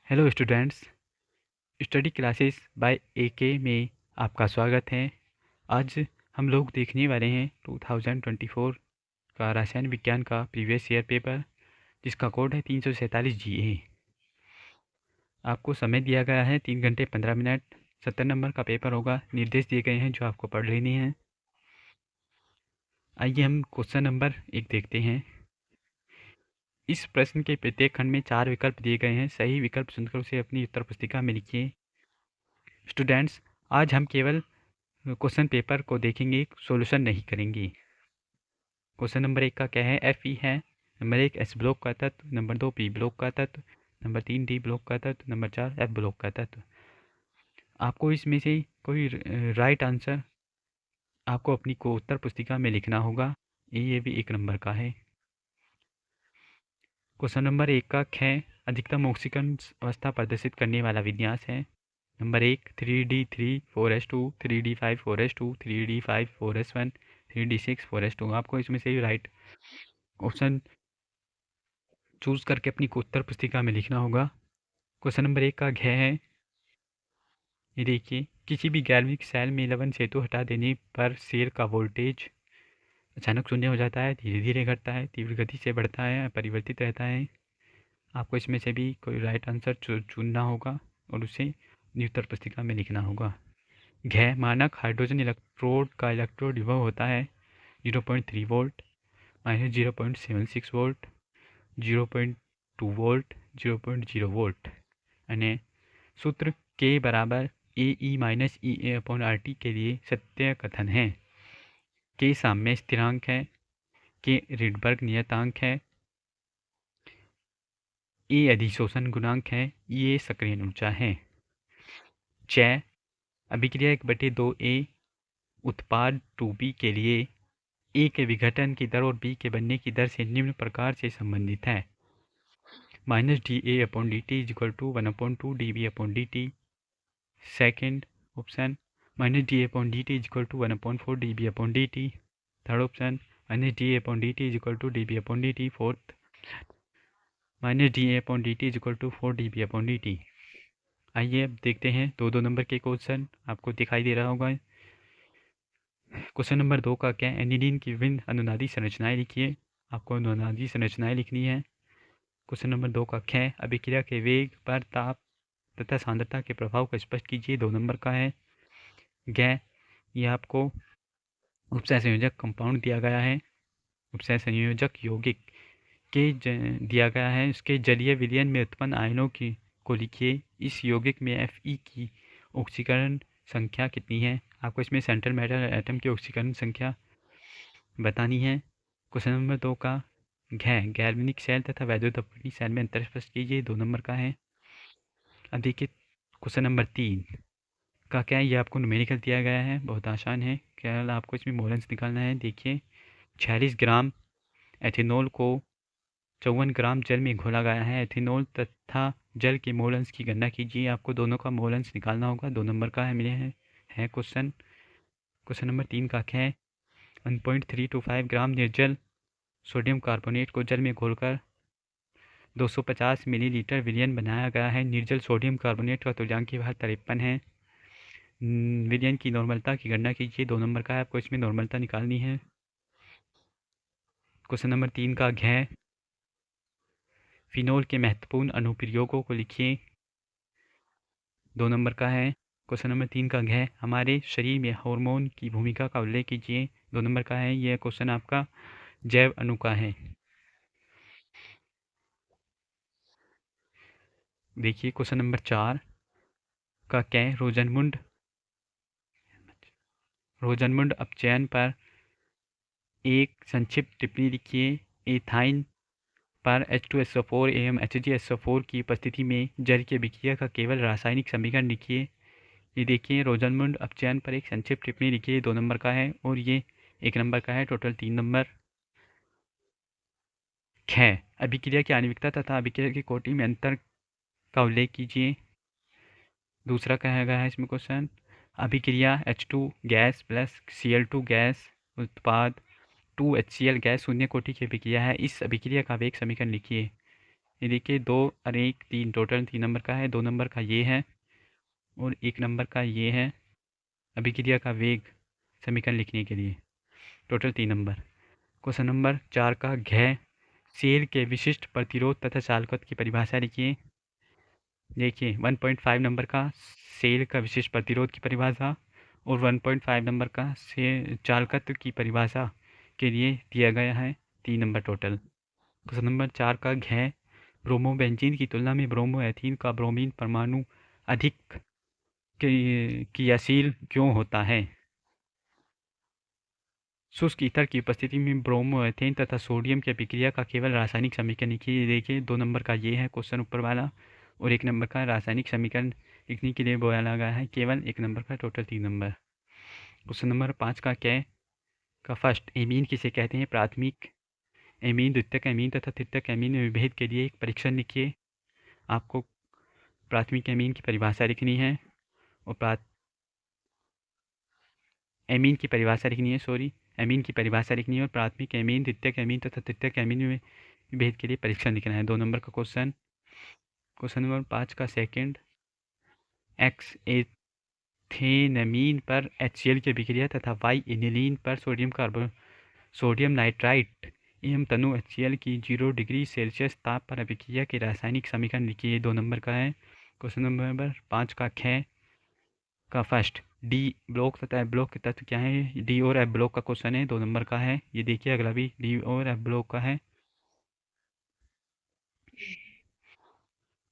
Hello students, study classes by AK में आपका स्वागत है। आज हम लोग देखने वाले हैं 2024 का रसायन विज्ञान का प्रीवियस ईयर पेपर, जिसका कोड है 347 GA। आपको समय दिया गया है 3 घंटे 15 मिनट। 70 नंबर का पेपर होगा। निर्देश दिए गए हैं जो आपको पढ़ लेने हैं। आइए हम क्वेश्चन नंबर 1 देखते हैं। इस प्रश्न के प्रत्येक खंड में 4 विकल्प दिए गए हैं। सही विकल्प चुनकर उसे अपनी उत्तर पुस्तिका में लिखिए। स्टूडेंट्स, आज हम केवल क्वेश्चन पेपर को देखेंगे, सॉल्यूशन नहीं करेंगे। क्वेश्चन नंबर 1 का क्या है? Fe है। नंबर 1 S ब्लॉक का तत्व, नंबर 2 P ब्लॉक का तत्व, नंबर 3 D ब्लॉक का तत्व, नंबर 4 F ब्लॉक का तत्व। आपको इसमें से कोई राइट आंसर आपको अपनी को उत्तर पुस्तिका में लिखना होगा। ये भी 1 नंबर का है। क्वेश्चन नंबर 1 का ख अधिकतम ऑक्सीकरण अवस्था प्रदर्शित करने वाला विन्यास है। Number 1 3D3 4s2, 3D5 4s2, 3D5 4s1, 3D6 4s2। आपको इसमें से राइट ऑप्शन चूज करके अपनी उत्तर पुस्तिका में लिखना होगा। क्वेश्चन नंबर 1 का घ है। ये देखिए, किसी भी गैल्वेनिक सेल में लवण सेतु हटा देने पर सेल का वोल्टेज अचानक शून्य हो जाता है, धीरे धीरे घटता है, तीव्र गति से बढ़ता है, परिवर्तित रहता है। आपको इसमें से भी कोई राइट आंसर चुनना होगा और उसे उत्तर पुस्तिका में लिखना होगा। घ मानक हाइड्रोजन इलेक्ट्रोड का इलेक्ट्रोड विभव होता है 0.3 वोल्ट, -0.76 वोल्ट, 0.2 वोल्ट, 0.0 वोल्ट। यानी सूत्र के बराबर AE माइनस EA/RT के लिए सत्य कथन है। के साम्य स्थिरांक है, के रिडबर्ग नियतांक है, ए अधिशोषण गुणांक है, ये सक्रियण ऊर्जा है। च अभिक्रिया 1/2A उत्पाद 2B के लिए A के विघटन की दर और B के बनने की दर से निम्न प्रकार से संबंधित है। -dA/dt = 1/2 dB/dt। Second option -dA/dt = 1/4 dB/dt। Third option -dA/dt = dB/dt। Fourth -dA/dt = 4 dB/dt। आइए अब देखते हैं 2-2 नंबर के क्वेश्चन। आपको दिखाई दे रहा होगा। क्वेश्चन नंबर 2 का क्या? एनिलीन की विभिन्न अनुनादी संरचनाएं लिखिए। आपको अनुनादी संरचनाएं लिखनी है। क्वेश्चन नंबर 2 का ख अभिक्रिया के वेग पर ताप तथा सांद्रता के प्रभाव को स्पष्ट कीजिए। 2 नंबर का है। ग ये आपको उपसह संयोजक कंपाउंड दिया गया है। उपसह संयोजक यौगिक के दिया गया है। उसके जलीय विलयन में उत्पन्न आयनों की को लिखिए। इस यौगिक में Fe की ऑक्सीकरण संख्या कितनी है? आपको इसमें सेंट्रल मेटल एटम की ऑक्सीकरण संख्या बतानी है। क्वेश्चन नंबर 2 का घ गैल्वेनिक सेल तथा वैद्युत सेल में अंतर स्पष्ट कीजिए। 2 नंबर का है। अब देखिए क्वेश्चन नंबर 3 का क्या है? ये आपको न्यूमेरिकल दिया गया है, बहुत आसान है। केवल आपको इसमें मोलेंस निकालना है। देखिए 46 ग्राम एथेनॉल को 54 ग्राम जल में घोला गया है। एथेनॉल तथा जल के मोलेंस की गणना कीजिए। आपको दोनों का मोलेंस निकालना होगा। 2 नंबर का है मिले है क्वेश्चन। क्वेश्चन नंबर 3 का क्या है? 1.325 ग्राम निर्जल सोडियम कार्बोनेट को जल में घोलकर 250 मिलीलीटर विलयन बनाया गया है। निर्जल सोडियम कार्बोनेट का तुल्यांकीय भार 53 है। विलयन की नॉर्मलता की गणना कीजिए। 2 नंबर का है, आपको इसमें नॉर्मलता निकालनी है। क्वेश्चन नंबर 3 का घ फिनोल के महत्वपूर्ण अनुप्रयोगों को लिखिए। 2 नंबर का है। क्वेश्चन नंबर 3 का घ हमारे शरीर में हार्मोन की भूमिका का उल्लेख कीजिए। 2 नंबर का है। यह क्वेश्चन आपका जैव अणु का है। देखिए क्वेश्चन नंबर 4 का क्या है? रोजनमुंड अपचयन पर एक संक्षिप्त टिप्पणी लिखिए। एथाइन पर H2SO4 एवं HgSO4 की उपस्थिति में जल की अभिक्रिया का केवल रासायनिक समीकरण लिखिए। ये देखिए रोजनमुंड अपचयन पर एक संक्षिप्त टिप्पणी लिखिए। 2 नंबर का है और ये 1 नंबर का है। Total 3 number. ख अभिक्रिया की आणविकता तथा अभिक्रिया की कोटि में अंतर का उल्लेख कीजिए। दूसरा कहा गया है इसमें क्वेश्चन अभिक्रिया H2 gas plus Cl2 gas उत्पाद 2HCl गैस शून्य कोटि की अभिक्रिया है। इस अभिक्रिया का वेग समीकरण लिखिए। ये देखिए 2 और 1 3 टोटल 3 नंबर का है। 2 नंबर का ये है और 1 नंबर का ये है। अभिक्रिया का वेग समीकरण लिखने के लिए टोटल 3 नंबर। क्वेश्चन नंबर 4 का घ सेल के विशिष्ट प्रतिरोध तथा चालकत्व की परिभाषा लिखिए। देखिए 1.5 नंबर का सेल का विशिष्ट प्रतिरोध की परिभाषा और 1.5 नंबर का से चालकत्व की परिभाषा के लिए दिया गया है 3 नंबर टोटल। क्वेश्चन नंबर 4 का घ ब्रोमोबेंजीन की तुलना में ब्रोमोएथीन का ब्रोमीन परमाणु अधिक क्रियाशील क्यों होता है? शुष्क ईथर की उपस्थिति में ब्रोमोएथेन तथा सोडियम की अभिक्रिया का केवल रासायनिक समीकरण लिखिए। देखिए 2 नंबर का ये है क्वेश्चन ऊपर वाला और 1 नंबर का रासायनिक समीकरण लिखने के लिए बोला गया है केवल 1 नंबर का, टोटल 3 नंबर। क्वेश्चन नंबर 5 का क्या का फर्स्ट एमीन किसे कहते हैं? प्राथमिक एमीन, द्वितीयक एमीन तथा तृतीयक एमीन में विभेद के लिए एक परीक्षण लिखिए। आपको प्राथमिक एमीन की परिभाषा लिखनी है और एमीन की परिभाषा लिखनी है, एमीन की परिभाषा लिखनी है और प्राथमिक एमीन, द्वितीयक एमीन तथा तृतीयक एमीन में विभेद के लिए परीक्षण लिखना है। 2 नंबर का क्वेश्चन। क्वेश्चन नंबर 5 का सेकंड एक्स एथेनमीन पर HCl की अभिक्रिया तथा वाई एनिलीन पर सोडियम नाइट्राइट एवं तनु HCl की 0 डिग्री सेल्सियस ताप पर अभिक्रिया के रासायनिक समीकरण लिखिए। 2 नंबर का है क्वेश्चन नंबर 5 का ख का फर्स्ट डी ब्लॉक तथा एफ ब्लॉक के तत्व क्या है? डी और एफ ब्लॉक का क्वेश्चन है, 2 नंबर का है। ये देखिए अगला भी डी और एफ ब्लॉक का है।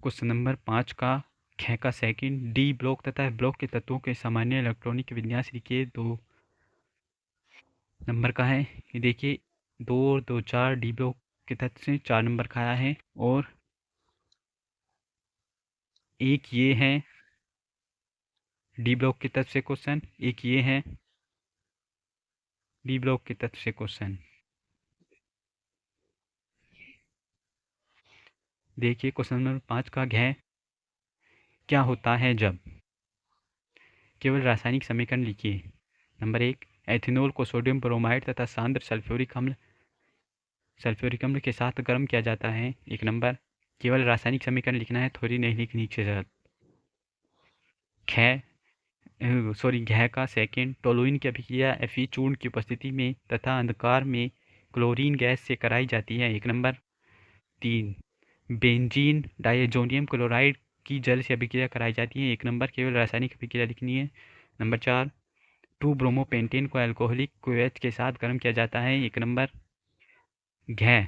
क्वेश्चन नंबर 5 का ख का सेकंड डी ब्लॉक तथा एफ ब्लॉक के तत्वों के सामान्य इलेक्ट्रॉनिक विन्यास लिखिए। 2 नंबर का है। ये देखिए 2 और 2 4 डी ब्लॉक के तत्व से 4 नंबर का आया है और एक ये है डी ब्लॉक के तत्व से क्वेश्चन, एक ये है डी ब्लॉक के तत्व से क्वेश्चन। देखिए क्वेश्चन नंबर 5 का घ क्या होता है जब? केवल रासायनिक समीकरण लिखिए। नंबर 1 एथेनॉल को सोडियम ब्रोमाइड तथा सांद्र सल्फ्यूरिक अम्ल के साथ गर्म किया जाता है। 1 नंबर। केवल रासायनिक समीकरण लिखना है, थोड़ी नहीं लिखनी चाहिए। घ का सेकंड टोलुइन की अभिक्रिया Fe चूर्ण की उपस्थिति में तथा अंधकार में क्लोरीन गैस से कराई जाती है। 1 नंबर। 3 बेंजीन डायजोनियम क्लोराइड की जल से अभिक्रिया कराई जाती है। 1 नंबर। केवल रासायनिक अभिक्रिया लिखनी है। नंबर 4 2 ब्रोमोपेंटेन को अल्कोहलिक क्यूएच के साथ गर्म किया जाता है। 1 नंबर। घ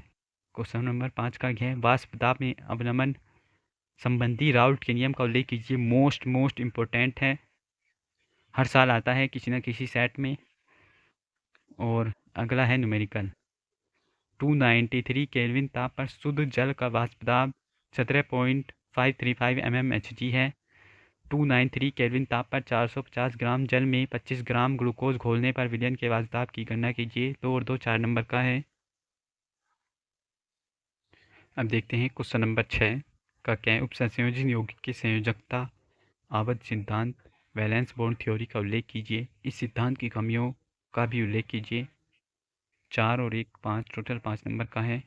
क्वेश्चन नंबर 5 का घ वाष्प दाब में अवनमन संबंधी राउल्ट के नियम का उल्लेख कीजिए। मोस्ट इम्पोर्टेंट है, हर साल आता है किसी न किसी सेट में। और अगला है न्यूमेरिकल 293 केल्विन ताप पर शुद्ध जल का वाष्प दाब 17.535 mmHg है। 293 केल्विन ताप पर 450 ग्राम जल में 25 ग्राम ग्लूकोज घोलने पर विलयन के वाष्प दाब की गणना कीजिए। 2 और 2 4 नंबर का है। अब देखते हैं क्वेश्चन नंबर 6 का क्या है। उपसंयोजन यौगिक की संयोजकता आवर्त सिद्धांत वैलेंस बॉन्ड थ्योरी का उल्लेख कीजिए। इस सिद्धांत की कमियों का भी उल्लेख कीजिए। 4 और 1 5 टोटल 5 नंबर का है।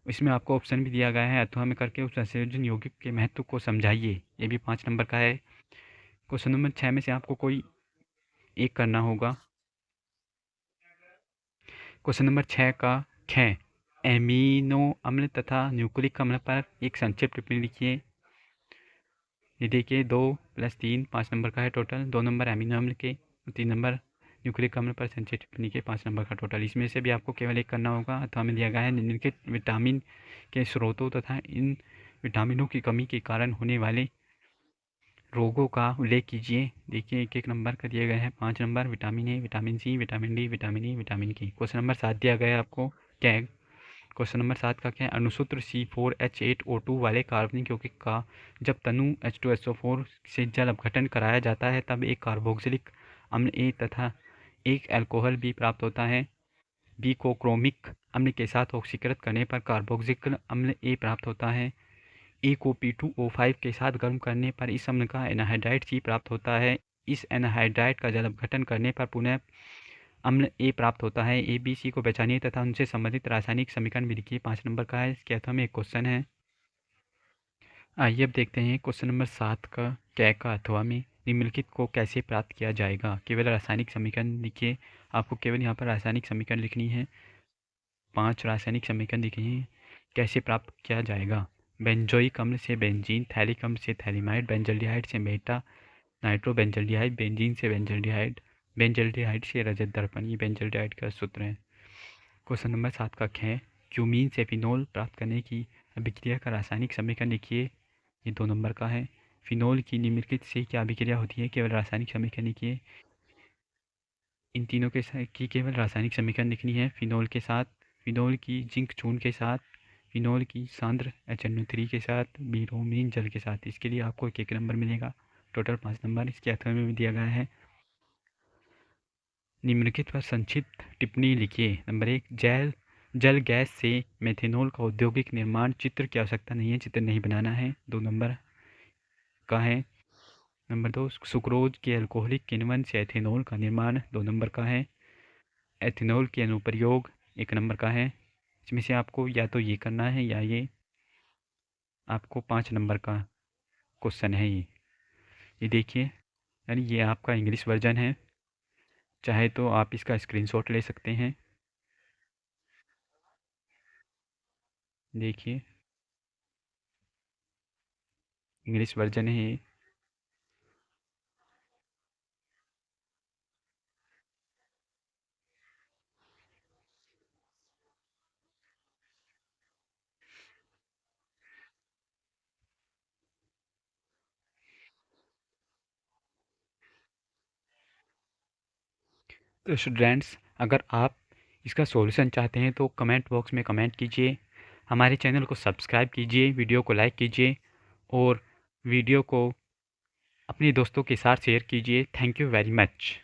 इसमें आपको ऑप्शन भी दिया गया है, अथवा में करके उस संयोजन यौगिक के महत्व को समझाइए। ये भी 5 नंबर का है। क्वेश्चन नंबर 6 में से आपको कोई एक करना होगा। क्वेश्चन नंबर 6 का ख एमिनो अम्ल तथा न्यूक्लिक अम्ल पर एक संक्षिप्त टिप्पणी लिखिए। ये देखिए 2 + 3 5 नंबर का है टोटल। 2 नंबर एमिनो अम्ल के, 3 नंबर न्यूक्लिक अम्ल पर संक्षिप्त टिप्पणी के, 5 नंबर का टोटल। इसमें से भी आपको केवल एक करना होगा। अथवा में दिया गया है निम्नलिखित विटामिन के स्रोतों तथा इन विटामिनों की कमी के कारण होने वाले रोगों का उल्लेख कीजिए। देखिए 1 नंबर का दिया गया है। 5 number vitamin A, vitamin C, vitamin D, vitamin E, vitamin K. Question number 7 दिया गया है आपको क्या है। क्वेश्चन नंबर 7 का क्या है। अनुसूत्र C4H8O2 वाले कार्बनिक यौगिक का जब तनु H2SO4 से जल अपघटन कराया जाता है तब एक कार्बोक्सिलिक अम्ल A तथा एक अल्कोहल B प्राप्त होता है। B को क्रोमिक अम्ल के साथ ऑक्सीकृत करने पर कार्बोक्सिलिक अम्ल A प्राप्त होता है। A को P2O5 के साथ गर्म करने पर इस अम्ल का एनहाइड्राइड C प्राप्त होता है। इस एनहाइड्राइड का जल अपघटन करने पर पुनः अम्ल A प्राप्त होता है। A, B, C को पहचानिए तथा उनसे संबंधित रासायनिक समीकरण भी लिखिए। 5 नंबर का है। इसके अथवा में एक क्वेश्चन है। आइए अब देखते हैं क्वेश्चन नंबर 7 का कै का अथवा में निम्नलिखित को कैसे प्राप्त किया जाएगा। केवल रासायनिक समीकरण लिखिए। आपको केवल यहाँ पर रासायनिक समीकरण लिखनी है। 5 रासायनिक समीकरण लिखे हैं। कैसे प्राप्त किया जाएगा। बेंजोइक अम्ल से बेंजीन, थैलिक अम्ल से थैलिमाइड, बेंजल्डिहाइड से मेटा, नाइट्रोबेंजल्डिहाइड, बेंजीन से बेंजल्डिहाइड, बेंजल्डिहाइड से रजत दर्पण। ये बेंजल्डिहाइड का सूत्र है। क्वेश्चन नंबर 7 का ख क्यूमीन से फिनोल प्राप्त करने की अभिक्रिया का रासायनिक समीकरण लिखिए। ये 2 नंबर का है। फिनोल की निम्नलिखित से क्या अभिक्रिया होती है। केवल रासायनिक समीकरण लिखिए। इन तीनों के की केवल रासायनिक समीकरण लिखनी है। फिनोल के साथ, फिनोल की जिंक चून के साथ, फिनोल की सांद्र HNO3 के साथ, ब्रोमीन जल के साथ। इसके लिए आपको एक नंबर मिलेगा। टोटल 5 नंबर इसके अथवा में दिया गया है। निम्नलिखित पर संक्षिप्त टिप्पणी लिखिए। नंबर 1, जल गैस से मेथेनॉल का औद्योगिक निर्माण। चित्र की आवश्यकता नहीं है, चित्र नहीं बनाना है। 2 नंबर का है। नंबर 2, सुक्रोज के अल्कोहलिक किण्वन से एथेनॉल का निर्माण। 2 नंबर का है। एथेनॉल के अनुप्रयोग। 1 नंबर का है। इसमें से आपको या तो ये करना है या ये। आपको 5 नंबर का क्वेश्चन है ये देखिए। यानी ये आपका इंग्लिश वर्जन है। चाहे तो आप इसका स्क्रीनशॉट ले सकते हैं। देखिए, इंग्लिश वर्जन है ये। तो स्टूडेंट्स, अगर आप इसका सॉल्यूशन चाहते हैं तो कमेंट बॉक्स में कमेंट कीजिए। हमारे चैनल को सब्सक्राइब कीजिए, वीडियो को लाइक कीजिए और वीडियो को अपने दोस्तों के साथ शेयर कीजिए। Thank you very much.